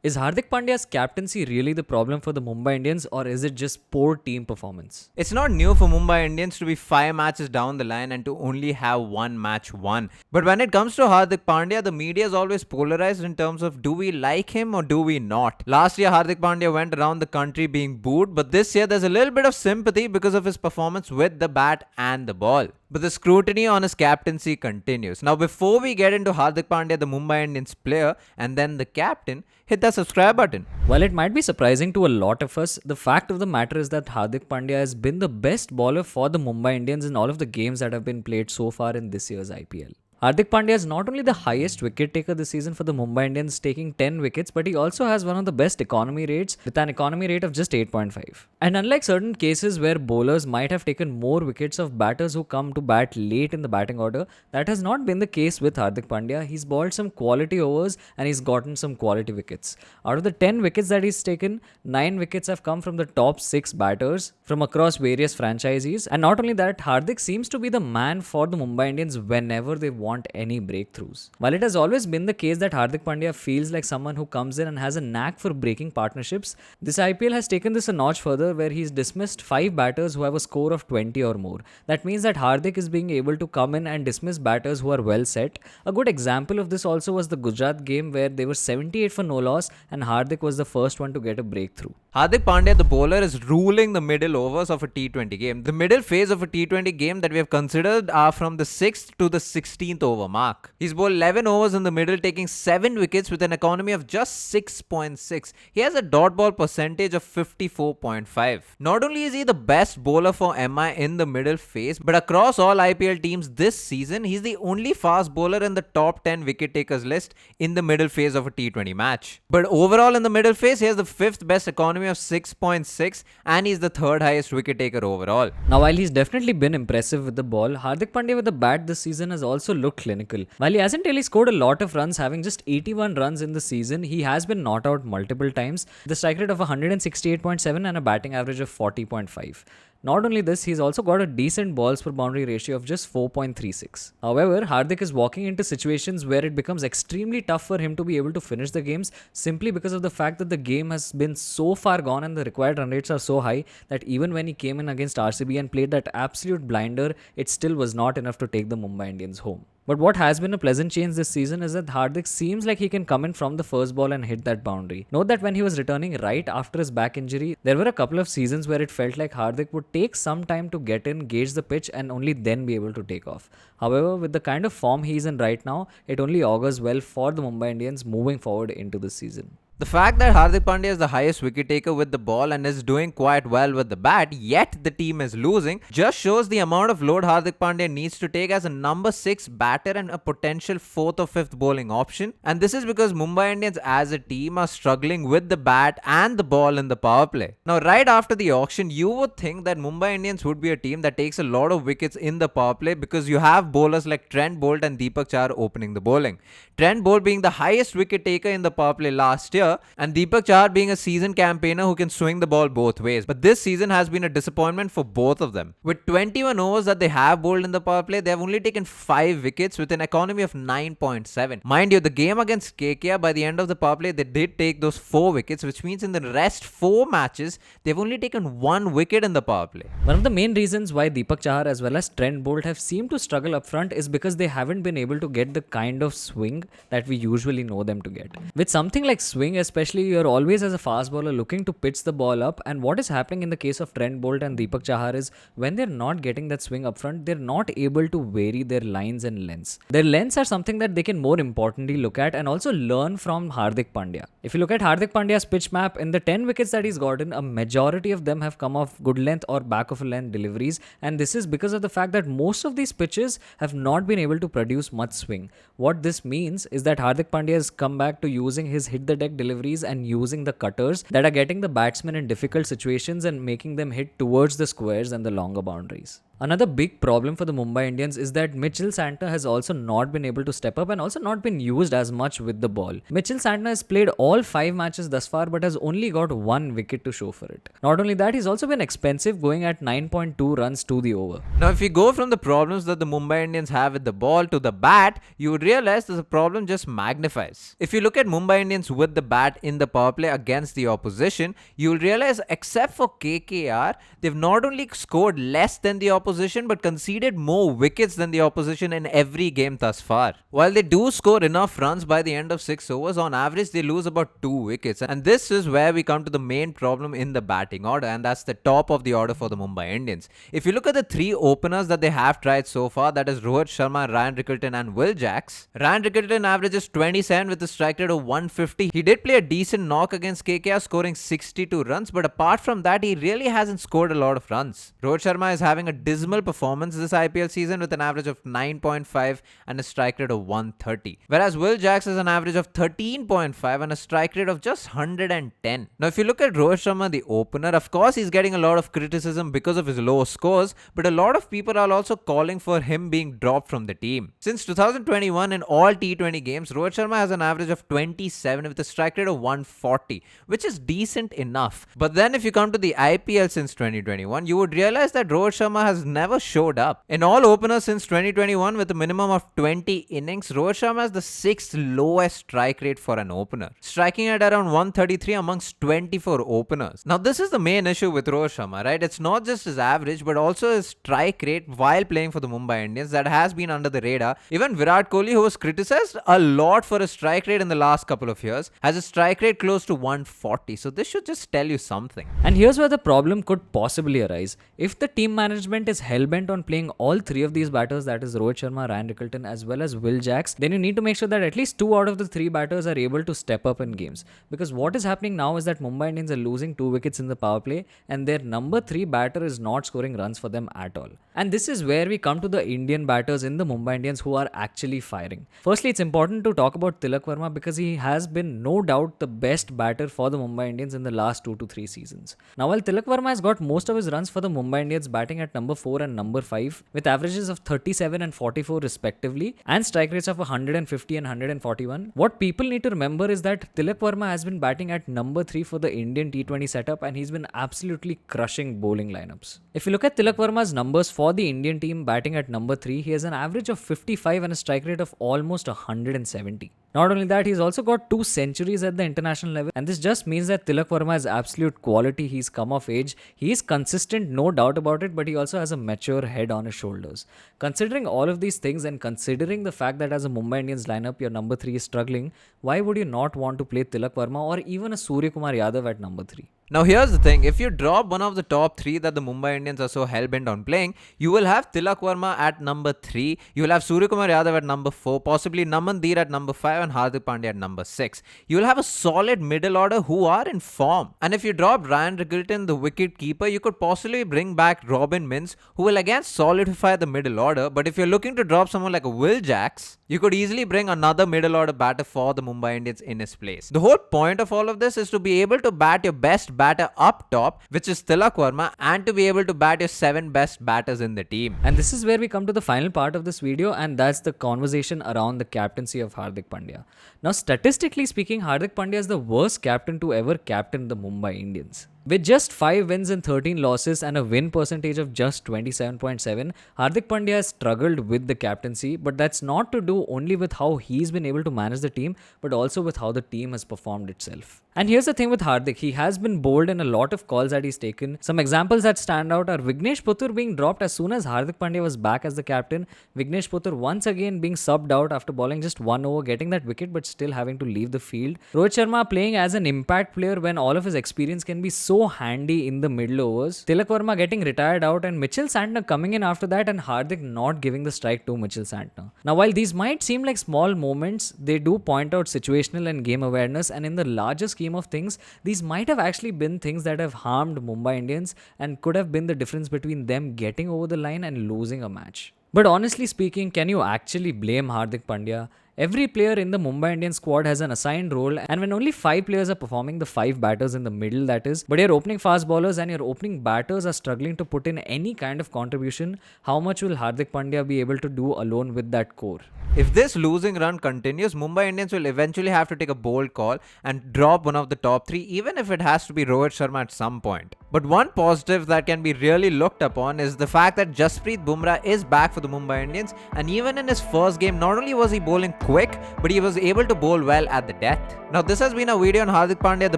Is Hardik Pandya's captaincy really the problem for the Mumbai Indians, or is it just poor team performance? It's not new for Mumbai Indians to be 5 matches down the line and to only have one match won. But when it comes to Hardik Pandya, the media is always polarized in terms of do we like him or do we not. Last year, Hardik Pandya went around the country being booed, but this year there's a little bit of sympathy because of his performance with the bat and the ball. But the scrutiny on his captaincy continues. Now, before we get into Hardik Pandya, the Mumbai Indians player, and then the captain, hit that subscribe button. While it might be surprising to a lot of us, the fact of the matter is that Hardik Pandya has been the best bowler for the Mumbai Indians in all of the games that have been played so far in this year's IPL. Hardik Pandya is not only the highest wicket taker this season for the Mumbai Indians, taking 10 wickets, but he also has one of the best economy rates with an economy rate of just 8.5. And unlike certain cases where bowlers might have taken more wickets of batters who come to bat late in the batting order, that has not been the case with Hardik Pandya. He's bowled some quality overs and he's gotten some quality wickets. Out of the 10 wickets that he's taken, 9 wickets have come from the top 6 batters from across various franchises. And not only that, Hardik seems to be the man for the Mumbai Indians whenever they want any breakthroughs. While it has always been the case that Hardik Pandya feels like someone who comes in and has a knack for breaking partnerships, this IPL has taken this a notch further where he's dismissed 5 batters who have a score of 20 or more. That means that Hardik is being able to come in and dismiss batters who are well set. A good example of this also was the Gujarat game where they were 78 for no loss and Hardik was the first one to get a breakthrough. Hardik Pandya, the bowler, is ruling the middle overs of a T20 game. The middle phase of a T20 game that we have considered are from the 6th to the 16th over mark. He's bowled 11 overs in the middle, taking 7 wickets with an economy of just 6.6. He has a dot ball percentage of 54.5. Not only is he the best bowler for MI in the middle phase, but across all IPL teams this season, he's the only fast bowler in the top 10 wicket takers list in the middle phase of a T20 match. But overall in the middle phase, he has the 5th best economy of 6.6 and he's the 3rd highest wicket taker overall. Now, while he's definitely been impressive with the ball, Hardik Pandya with the bat this season has also looked clinical. While he hasn't really scored a lot of runs, having just 81 runs in the season, he has been not out multiple times, the strike rate of 168.7 and a batting average of 40.5. Not only this, he's also got a decent balls per boundary ratio of just 4.36. However, Hardik is walking into situations where it becomes extremely tough for him to be able to finish the games simply because of the fact that the game has been so far gone and the required run rates are so high that even when he came in against RCB and played that absolute blinder, it still was not enough to take the Mumbai Indians home. But what has been a pleasant change this season is that Hardik seems like he can come in from the first ball and hit that boundary. Note that when he was returning right after his back injury, there were a couple of seasons where it felt like Hardik would take some time to get in, gauge the pitch and only then be able to take off. However, with the kind of form he's in right now, it only augurs well for the Mumbai Indians moving forward into this season. The fact that Hardik Pandya is the highest wicket taker with the ball and is doing quite well with the bat, yet the team is losing, just shows the amount of load Hardik Pandya needs to take as a number 6 batter and a potential 4th or 5th bowling option. And this is because Mumbai Indians as a team are struggling with the bat and the ball in the power play. Now, right after the auction, you would think that Mumbai Indians would be a team that takes a lot of wickets in the power play because you have bowlers like Trent Bolt and Deepak Chahar opening the bowling. Trent Bolt being the highest wicket taker in the power play last year, and Deepak Chahar being a seasoned campaigner who can swing the ball both ways. But this season has been a disappointment for both of them. With 21 overs that they have bowled in the power play, they have only taken 5 wickets with an economy of 9.7. Mind you, the game against KKR, by the end of the power play, they did take those 4 wickets, which means in the rest 4 matches, they've only taken 1 wicket in the power play. One of the main reasons why Deepak Chahar as well as Trent Bolt have seemed to struggle up front is because they haven't been able to get the kind of swing that we usually know them to get. With something like swing, especially, you're always as a fast bowler looking to pitch the ball up, and what is happening in the case of Trent Bolt and Deepak Chahar is when they're not getting that swing up front, they're not able to vary their lines and lengths. Their lengths are something that they can more importantly look at and also learn from Hardik Pandya. If you look at Hardik Pandya's pitch map, in the 10 wickets that he's gotten, a majority of them have come off good length or back of a length deliveries, and this is because of the fact that most of these pitches have not been able to produce much swing. What this means is that Hardik Pandya has come back to using his hit the deck deliveries and using the cutters that are getting the batsmen in difficult situations and making them hit towards the squares and the longer boundaries. Another big problem for the Mumbai Indians is that Mitchell Santner has also not been able to step up and also not been used as much with the ball. Mitchell Santner has played all 5 matches thus far but has only got 1 wicket to show for it. Not only that, he's also been expensive, going at 9.2 runs to the over. Now, if you go from the problems that the Mumbai Indians have with the ball to the bat, you would realize that the problem just magnifies. If you look at Mumbai Indians with the bat in the power play against the opposition, you will realize except for KKR, they've not only scored less than the opposition but conceded more wickets than the opposition in every game thus far. While they do score enough runs by the end of 6 overs, on average they lose about 2 wickets. And this is where we come to the main problem in the batting order, and that's the top of the order for the Mumbai Indians. If you look at the 3 openers that they have tried so far, that is Rohit Sharma, Ryan Rickelton and Will Jacks. Ryan Rickelton averages 27 with a strike rate of 150. He did play a decent knock against KKR, scoring 62 runs, but apart from that, he really hasn't scored a lot of runs. Rohit Sharma is having a dismal performance this IPL season with an average of 9.5 and a strike rate of 130. Whereas Will Jacks has an average of 13.5 and a strike rate of just 110. Now, if you look at Rohit Sharma, the opener, of course, he's getting a lot of criticism because of his low scores, but a lot of people are also calling for him being dropped from the team. Since 2021, in all T20 games, Rohit Sharma has an average of 27 with a strike rate of 140, which is decent enough. But then if you come to the IPL since 2021, you would realize that Rohit Sharma has never showed up. In all openers since 2021 with a minimum of 20 innings, Rohit Sharma has the 6th lowest strike rate for an opener, striking at around 133 amongst 24 openers. Now, this is the main issue with Rohit Sharma, right? It's not just his average, but also his strike rate while playing for the Mumbai Indians that has been under the radar. Even Virat Kohli, who was criticized a lot for his strike rate in the last couple of years, has a strike rate close to 140. So this should just tell you something. And here's where the problem could possibly arise. If the team management is hell-bent on playing all 3 of these batters, that is Rohit Sharma, Ryan Rickelton as well as Will Jacks, then you need to make sure that at least 2 out of the 3 batters are able to step up in games. Because what is happening now is that Mumbai Indians are losing 2 wickets in the power play and their number 3 batter is not scoring runs for them at all. And this is where we come to the Indian batters in the Mumbai Indians who are actually firing. Firstly, it's important to talk about Tilak Verma because he has been no doubt the best batter for the Mumbai Indians in the last 2 to 3 seasons. Now, while Tilak Verma has got most of his runs for the Mumbai Indians batting at number 4 and number 5 with averages of 37 and 44 respectively and strike rates of 150 and 141, what people need to remember is that Tilak Verma has been batting at number 3 for the Indian T20 setup and he's been absolutely crushing bowling lineups. If you look at Tilak Verma's numbers for the Indian team batting at number 3, he has an average of 55 and a strike rate of almost 170. Not only that, he's also got 2 centuries at the international level, and this just means that Tilak Verma is absolute quality. He's come of age. He is consistent, no doubt about it, but he also has a mature head on his shoulders. Considering all of these things and considering the fact that as a Mumbai Indians lineup, your number 3 is struggling, why would you not want to play Tilak Verma or even a Surya Kumar Yadav at number 3? Now, here's the thing. If you drop one of the top 3 that the Mumbai Indians are so hell-bent on playing, you will have Tilak Verma at number 3, you will have Surya Kumar Yadav at number 4, possibly Namandir at number 5 and Hardik Pandya at number 6. You will have a solid middle order who are in form. And if you drop Ryan Rickelton, the wicket keeper, you could possibly bring back Robin Mins, who will again solidify the middle order. But if you're looking to drop someone like a Will Jacks, you could easily bring another middle order batter for the Mumbai Indians in his place. The whole point of all of this is to be able to bat your best batter up top, which is Tilak Verma, and to be able to bat your 7 best batters in the team. And this is where we come to the final part of this video, and that's the conversation around the captaincy of Hardik Pandya. Now, statistically speaking, Hardik Pandya is the worst captain to ever captain the Mumbai Indians. With just 5 wins and 13 losses and a win percentage of just 27.7, Hardik Pandya has struggled with the captaincy, but that's not to do only with how he's been able to manage the team, but also with how the team has performed itself. And here's the thing with Hardik, he has been bold in a lot of calls that he's taken. Some examples that stand out are Vignesh Puttur being dropped as soon as Hardik Pandya was back as the captain. Vignesh Puttur once again being subbed out after bowling just 1 over, getting that wicket but still having to leave the field. Rohit Sharma playing as an impact player when all of his experience can be so handy in the middle overs. Tilak Verma getting retired out and Mitchell Santner coming in after that and Hardik not giving the strike to Mitchell Santner. Now, while these might seem like small moments, they do point out situational and game awareness, and in the larger scheme of things, these might have actually been things that have harmed Mumbai Indians and could have been the difference between them getting over the line and losing a match. But honestly speaking, can you actually blame Hardik Pandya? Every player in the Mumbai Indians squad has an assigned role, and when only 5 players are performing, the 5 batters in the middle that is, but your opening fast bowlers and your opening batters are struggling to put in any kind of contribution, how much will Hardik Pandya be able to do alone with that core? If this losing run continues, Mumbai Indians will eventually have to take a bold call and drop one of the top 3, even if it has to be Rohit Sharma at some point. But one positive that can be really looked upon is the fact that Jasprit Bumrah is back for the Mumbai Indians, and even in his first game, not only was he bowling quick, but he was able to bowl well at the death. Now this has been a video on Hardik Pandya, the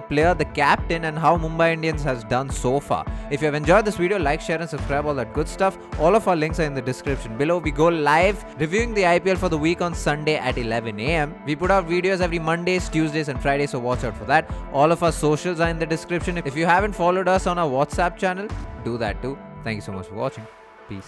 player, the captain, and how Mumbai Indians has done so far. If you have enjoyed this video, like, share and subscribe, all that good stuff. All of our links are in the description below. We go live reviewing the IPL for the week on Sunday at 11 AM. We put out videos every Mondays, Tuesdays and Fridays, so watch out for that. All of our socials are in the description. If you haven't followed us on our WhatsApp channel, do that too. Thank you so much for watching. Peace.